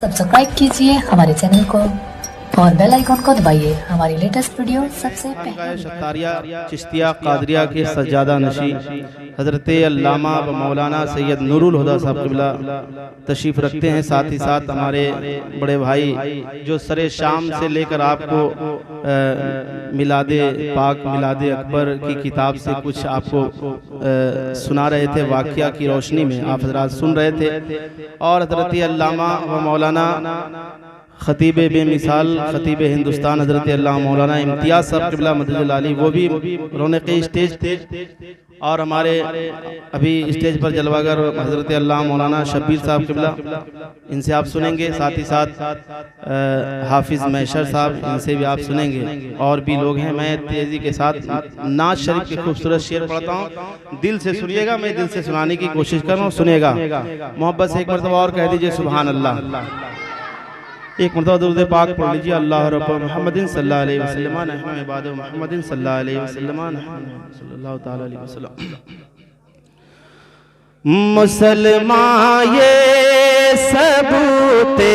Subscribe कीजिए हमारे channel को और बेल आइकन को दबाइए हमारी लेटेस्ट वीडियो सबसे पहले। शतारिया चिश्तिया कादरिया के सज्जादा नशी हज़रत अल्लामा व मौलाना सैयद नूरुल हुदा साहब क़िबला तशरीफ़ रखते हैं। साथ ही साथ हमारे बड़े भाई जो सरे शाम से लेकर आपको मिलादे पाक मिलादे अकबर की किताब से कुछ आपको सुना रहे थे, वाक़या की रोशनी में आप हज़रात सुन रहे थे। और हज़रत अल्लामा व मौलाना ख़तीब बेमिसाल ख़तीब हिंदुस्तान हज़रत अल्लामा मौलाना इम्तियाज़ साहब क़िबला मददुल आली वो भी रौनक़ स्टेज थे। और हमारे अभी स्टेज पर जलवागर हज़रत अल्लामा मौलाना शब्बीर साहब क़िबला, इनसे आप सुनेंगे। साथ ही साथ हाफिज़ मैशर साहब, इनसे भी आप सुनेंगे। और भी लोग हैं। मैं तेज़ी के साथ नाज शरीफ के खूबसूरत शेर पढ़ता हूँ, दिल से सुनिएगा। मैं दिल से सुनाने की कोशिश कर रहा हूँ, सुनिएगा मोहब्बत से। एक मरतबा और कह दीजिए सुभान अल्लाह। एक मरतबा दुरूद पाक पढ़ लीजिए। अल्लाह रब्ब मुहम्मदिन सल्लल्लाहु अलैहि वसल्लम नहनु इबादु मुहम्मदिन सल्लल्लाहु अलैहि वसल्लम सल्लल्लाहु ताला अलैहि वसल्लम। मुसलमान ये सबूते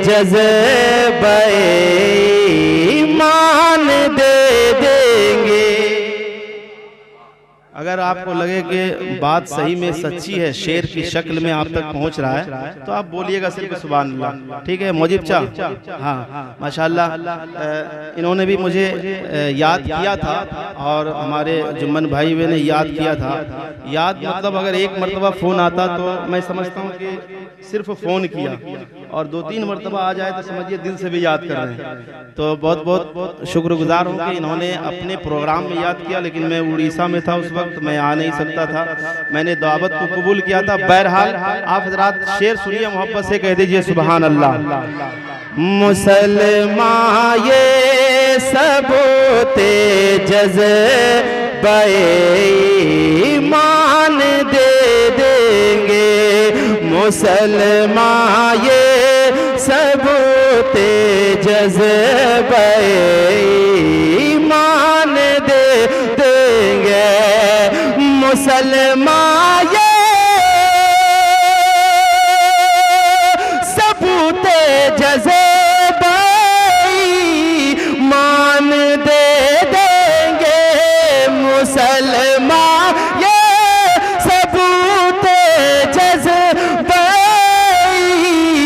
जज़्बे ईमान दे देंगे। अगर आपको लगे कि बात सही में सच्ची है, शेर की शक्ल में आप तक पहुंच रहा है, तो आप बोलिएगा सिर्फ सुभान अल्लाह। ठीक है मुजीब चा? हाँ माशाल्लाह। इन्होंने भी मुझे याद किया था और हमारे जुम्मन भाई ने याद किया था। याद मतलब अगर एक मरतबा फ़ोन आता तो मैं समझता हूँ कि सिर्फ फ़ोन किया, और 2-3 मरतबा आ जाए तो समझिए दिल से भी याद कर रहे हैं। तो बहुत बहुत शुक्रगुजार हूँ कि इन्होंने अपने प्रोग्राम में याद किया। लेकिन मैं उड़ीसा में था उस वक्त, मैं आ नहीं सकता था। मैंने दावत को कबूल किया था। बहरहाल आप हज़रात शेर सुनिए, मोहब्बत से कह दीजिए सुभान अल्लाह। मुसलमान ये सबूते जज़्बे ईमान दे देंगे। मुसलमान ये सबूते जज़्बे ईमान दे देंगे। मुसलमान ये सबूते जज़्बे ईमान दे देंगे। मुसलमान ये सबूते जज़्बे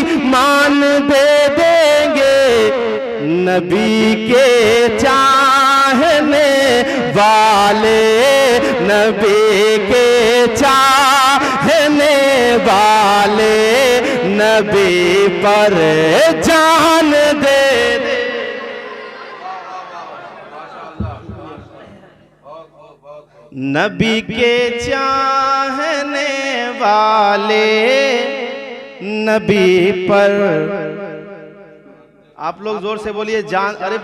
ईमान दे देंगे। नबी के चाहने वाले, नबी के चाहने वाले नबी पर जान दे दे। नबी के चाहने वाले नबी पर, आप लोग जोर से बोलिए जान। अरे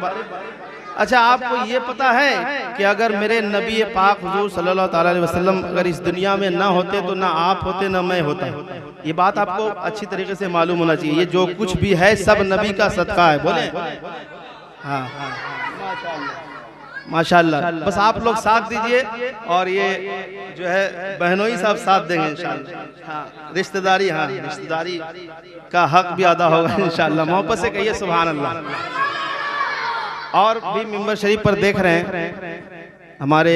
अच्छा, आपको ये पता है कि अगर मेरे नबी पाक हुजूर सल्लल्लाहु ताला अलैहि वसल्लम अगर इस दुनिया में ना होते तो ना आप होते ना मैं होता। ये बात आपको अच्छी तरीके से मालूम होना चाहिए। ये जो कुछ भी है सब नबी का सदका है। बोले हाँ माशाल्लाह। बस आप लोग साथ दीजिए, और ये जो है बहनोई साहब साथ देंगे इंशाल्लाह। हाँ रिश्तेदारी, हाँ रिश्तेदारी का हक भी अदा होगा इंशाल्लाह। मोहब्बत से कहिए सुभान अल्लाह। और भी मिंबर शरीफ पर देख रहे हैं हमारे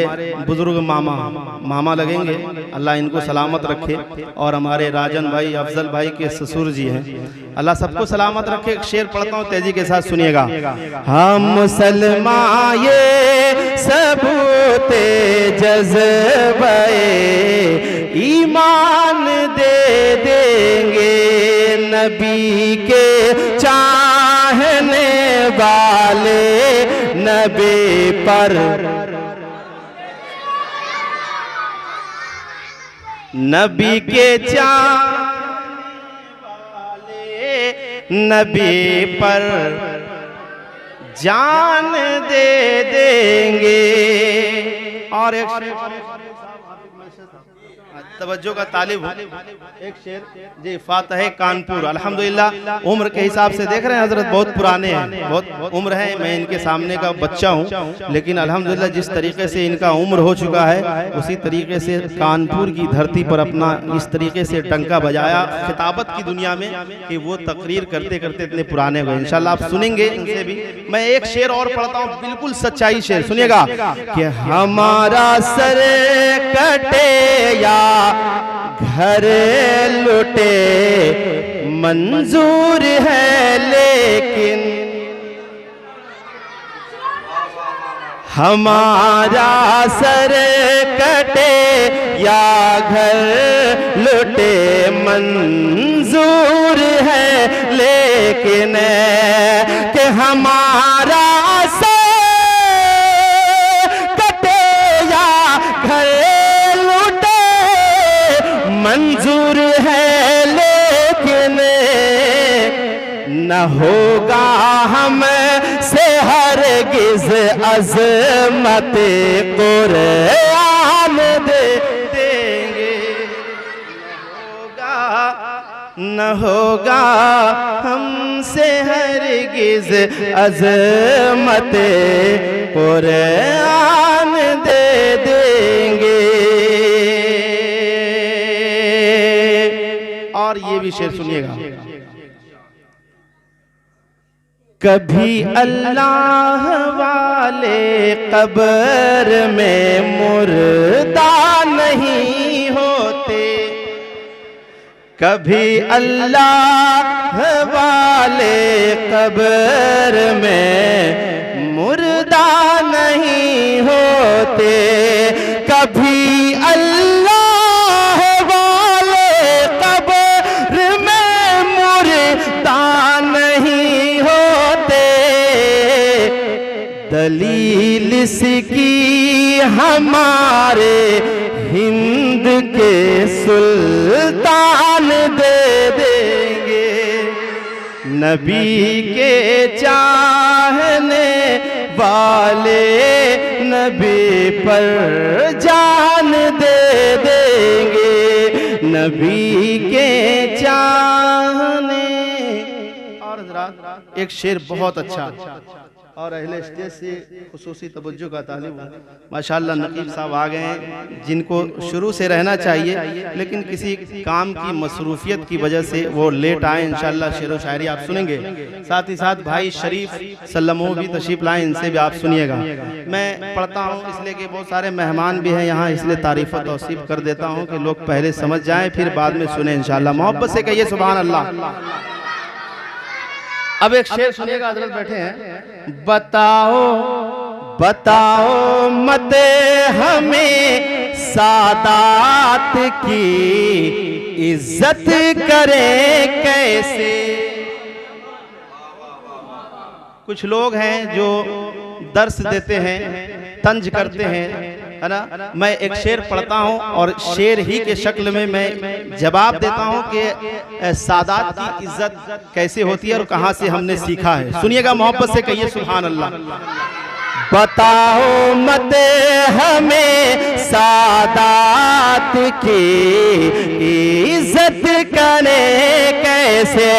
बुजुर्ग मामा लगेंगे, अल्लाह इनको सलामत रखे। और हमारे राजन भाई, अफजल भाई के ससुर जी हैं, अल्लाह सबको सलामत रखे। एक शेर पढ़ता हूँ, तेजी के साथ सुनिएगा। हम मुसलमान ये सबूते जज़्बे ईमान दे देंगे। नबी के चाहने वाले नबी पर, नबी के चाहने वाले नबी पर जान दे देंगे। और एक तवज्जो का तालिब हूँ। एक शेर जी, फातह कानपुर। अल्हम्दुलिल्लाह उम्र के हिसाब से देख रहे हैं हजरत बहुत पुराने हैं, बहुत उम्र है, मैं इनके सामने का बच्चा हूँ, लेकिन अल्हम्दुलिल्लाह जिस तरीके से इनका उम्र हो चुका है उसी तरीके से कानपुर की धरती पर अपना इस तरीके से डंका बजाया खिताबत की दुनिया में कि वो तकरीर करते करते इतने पुराने हुए। इंशाल्लाह आप सुनेंगे इनसे भी। मैं एक शेर और पढ़ता हूँ, बिल्कुल सच्चाई शेर, सुनिएगा कि हमारा सर कटे या घर लुटे मंजूर है, लेकिन हमारा सर कटे या घर लुटे मंजूर है, लेकिन कि हमारा सर कटे या घर लुटे मंजूर है, लेकिन न होगा हम से हरगिज़ अज़मत कुरान दे देंगे। न होगा हमसे हरगिज़ अज़मत कुरान दे देंगे। और ये भी शेर सुनिएगा, कभी अल्लाह वाले कब्र में मुर्दा नहीं होते, कभी अल्लाह वाले कब्र में मुर्दा नहीं होते, कभी अल्लाह वाले कब्र में मुर्दा नहीं होते। दलील इसकी हमारे हिंद के सुल्तान दे देंगे, नबी के चाहने वाले नबी पर जान दे देंगे, नबी के चाहने। और जरा एक शेर बहुत अच्छा, और अहले स्टेज से खुसूसी तवज्जो का तालिब हूँ। माशाअल्लाह नकीब साहब आ गए हैं, जिनको शुरू से रहना चाहिए लेकिन किसी काम की मसरूफियत की वजह से वो लेट आए। इंशाअल्लाह शेर व शायरी आप सुनेंगे, साथ ही साथ भाई शरीफ सल्लमो भी तशरीफ लाएँ, इनसे भी आप सुनिएगा। मैं पढ़ता हूँ इसलिए कि बहुत सारे मेहमान भी हैं यहाँ, इसलिए तारीफ़ व तौसीफ कर देता हूँ कि लोग पहले समझ जाएँ फिर बाद में सुने। इंशाअल्लाह मोहब्बत से कहिए सुभान अल्लाह। अब एक शेर सुनिएगा, हजरत बैठे हैं। बताओ बताओ मत हमें सादात की इज्जत करें कैसे। कुछ लोग हैं जो दर्स देते हैं, तंज करते हैं, है ना। मैं एक शेर पढ़ता हूँ और शेर ही के शक्ल में मैं जवाब देता हूँ कि सादात की इज्जत कैसे होती है और कहाँ से हमने सीखा है। सुनिएगा मोहब्बत से, कहिए सुभान अल्लाह। बताओ मत हमें सादात की इज्जत करें कैसे,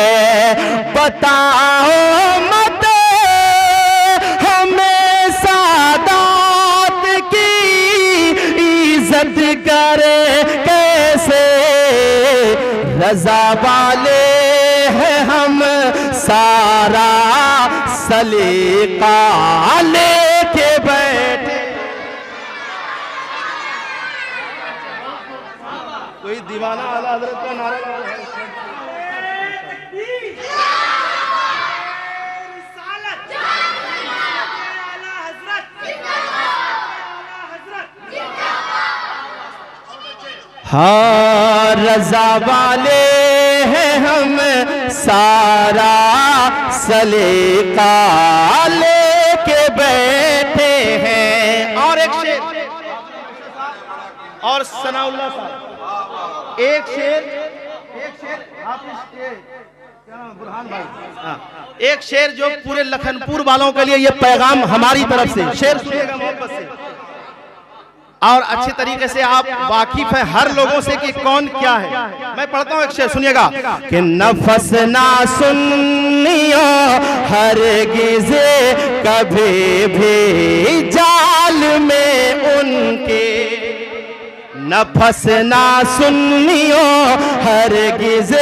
बताओ मत हमें सादात की इज्जत करे कैसे। रजा वाले हैं हम, सारा सलीका लेके बैठे। कोई दीवाना आला हज़रत का नारा लगा है। हाँ रजा वाले हैं हम, सारा सलीका लेके बैठे हैं। और एक शेर, और सनाउल्लाह साहब एक शेर आप बुरहान भाई, हाँ एक शेर जो पूरे लखनपुर वालों के लिए ये पैगाम हमारी तरफ से। शेर सुनिएगा मोहब्बत से। और अच्छे तरीके से आप वाकिफ हैं हर लोगों से कि कौन क्या है। मैं पढ़ता हूँ एक शेर सुनिएगा कि नफस ना सुनियो हरगिज़ कभी भी जाल में उनके, नफस ना सुनियो हरगिज़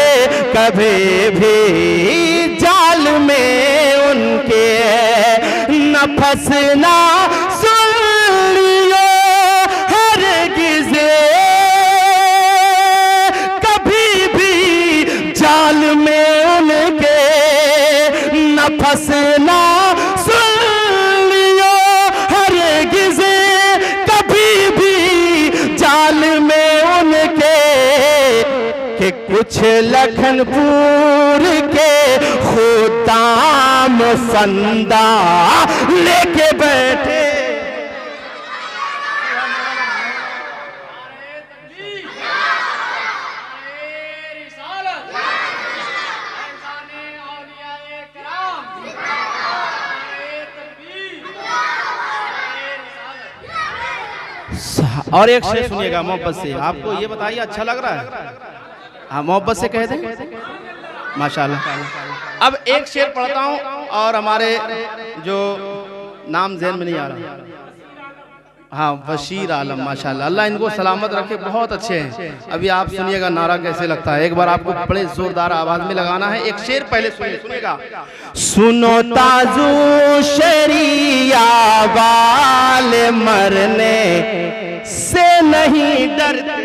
कभी भी जाल में उनके, नफस ना फसना सुन लियो हरगिज़ कभी भी जाल में उनके, कि कुछ लखनपुर के खुदाम फंदा लेके बैठे। और एक शेर सुनिएगा मोहब्बत से, आपको ये बताइए अच्छा लग रहा है? हाँ मोहब्बत से कह दें माशाल्लाह। अब एक शेर पढ़ता हूँ और हमारे जो नाम ज़हन में नहीं आ रहा, हाँ बशीर आलम माशाल्लाह, अल्लाह इनको सलामत रखे, बहुत अच्छे हैं। अभी आप सुनिएगा नारा कैसे लगता है, एक बार आपको बड़े जोरदार आवाज में लगाना है। एक शेर पहले सुनिएगा। सुनो ताजू शरिया वाले मरने से नहीं डरते,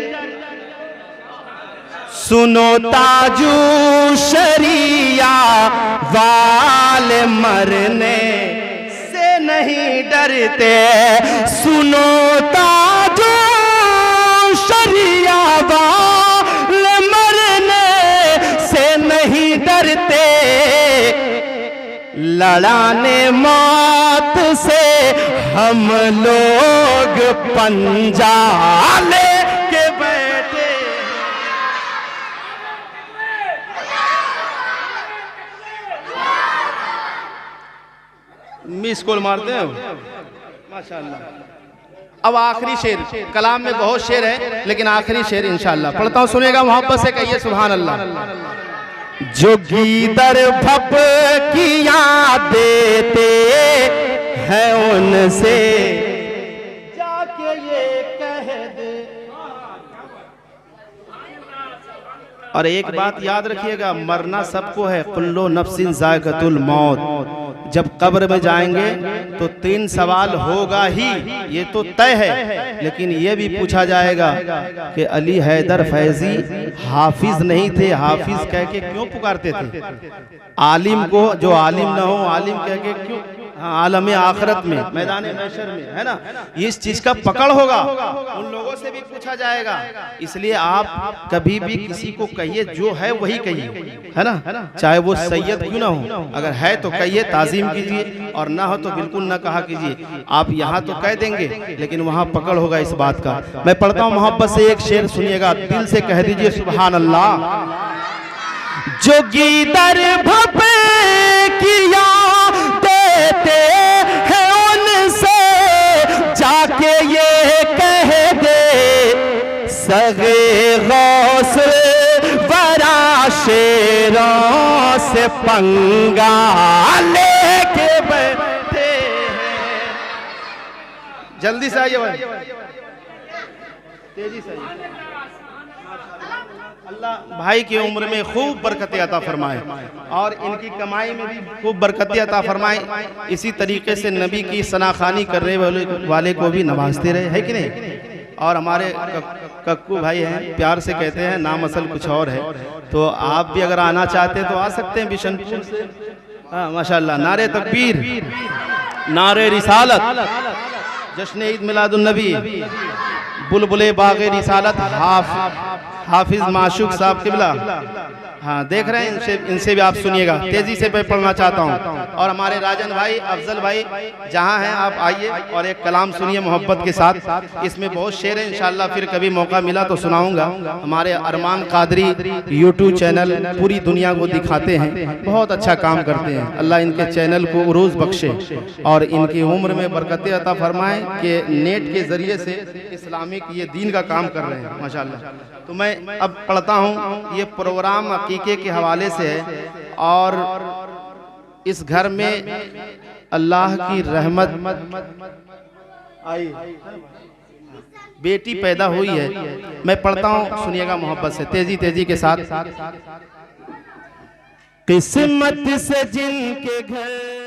सुनो ताजू शरिया वाले मरने से नहीं डरते, सुनो ताजू शरिया वाले मरने से नहीं डरते, लड़ाने मौत से हम लोग पंजा लेके बैठे। मिस कॉल मारते हैं माशाल्लाह। अब आखिरी शेर, कलाम में बहुत शेर है लेकिन आखिरी शेर इंशाल्लाह पढ़ता हूँ, सुनेगा मोहब्बत से, कहिए सुभान अल्लाह। जो गीदर भप की याद देते हैं उनसे जाके ये कह दे। और एक बात याद रखिएगा, मरना सबको है, कुल्लो नफ्सिन जायक़तुल मौत। जब कब्र में जाएंगे तो 3 सवाल होगा ही, ये तो तय है, लेकिन ये भी पूछा जाएगा कि अली हैदर फैजी हाफिज नहीं थे, हाफिज कह के क्यों पुकारते थे? आलिम को जो आलिम ना हो आलिम कह के क्यों? हाँ, आलम आखिरत में, मैदान महशर में, है ना, इस चीज का पकड़ होगा, उन लोगों से भी पूछा जाएगा। इसलिए आप कभी भी किसी को कहिए जो है वही कहिए, है ना, चाहे वो सैयद क्यों ना हो, अगर है तो कहिए, ताजीम कीजिए, और ना हो तो बिल्कुल ना कहा कीजिए। आप यहाँ तो कह देंगे लेकिन वहाँ पकड़ होगा इस बात का। मैं पढ़ता हूँ मोहब्बत से एक शेर, सुनिएगा, दिल से कह दीजिए सुभान अल्लाह। जो गीदर भपे किया देते हैं उनसे जाके ये कह दे, सगे गौस बरा शेरों से पंगा लेके बैठे हैं। जल्दी से आइए भाई, तेजी से आइए। अल्लाह भाई की उम्र में खूब बरकत अता फरमाए और इनकी कमाई में भी खूब बरकत अता फरमाए। इसी तरीके से नबी की सनाखानी करने वाले को भी नवाजते रहे, है कि नहीं। और हमारे कक्कू भाई हैं, प्यार से कहते हैं, नाम असल कुछ और है, तो आप भी अगर आना चाहते हैं तो आ सकते हैं बिशनपुर से। हाँ माशाल्लाह, नारे तकबीर, नारे रिसालत, जश्न ईद मिलादुन नबी, बुलबुले बागे रिसालत, हाफिज माशूक साहब किबला, हाँ देख रहे हैं, इनसे भी आप सुनिएगा, तेजी से मैं पढ़ना चाहता हूँ। और हमारे राजन भाई, अफजल भाई जहाँ हैं आप आइए और एक कलाम सुनिए मोहब्बत के साथ। इसमें बहुत शेर है, इंशाल्लाह फिर कभी मौका मिला तो सुनाऊंगा। हमारे अरमान कादरी यूट्यूब चैनल पूरी दुनिया को दिखाते हैं, बहुत अच्छा काम करते हैं। अल्लाह इनके चैनल को उरूज बख्शे और इनकी उम्र में बरकतें अता फरमाए कि नेट के जरिए से इस्लामिक ये दीन का काम कर रहे हैं माशाल्लाह। तो मैं अब पढ़ता हूँ, ये प्रोग्राम अकीके के हवाले से है और इस घर में अल्लाह की रहमत आई, बेटी पैदा हुई है। मैं पढ़ता हूँ, सुनिएगा मोहब्बत से, तेजी तेजी के साथ। किस्मत से जिनके घर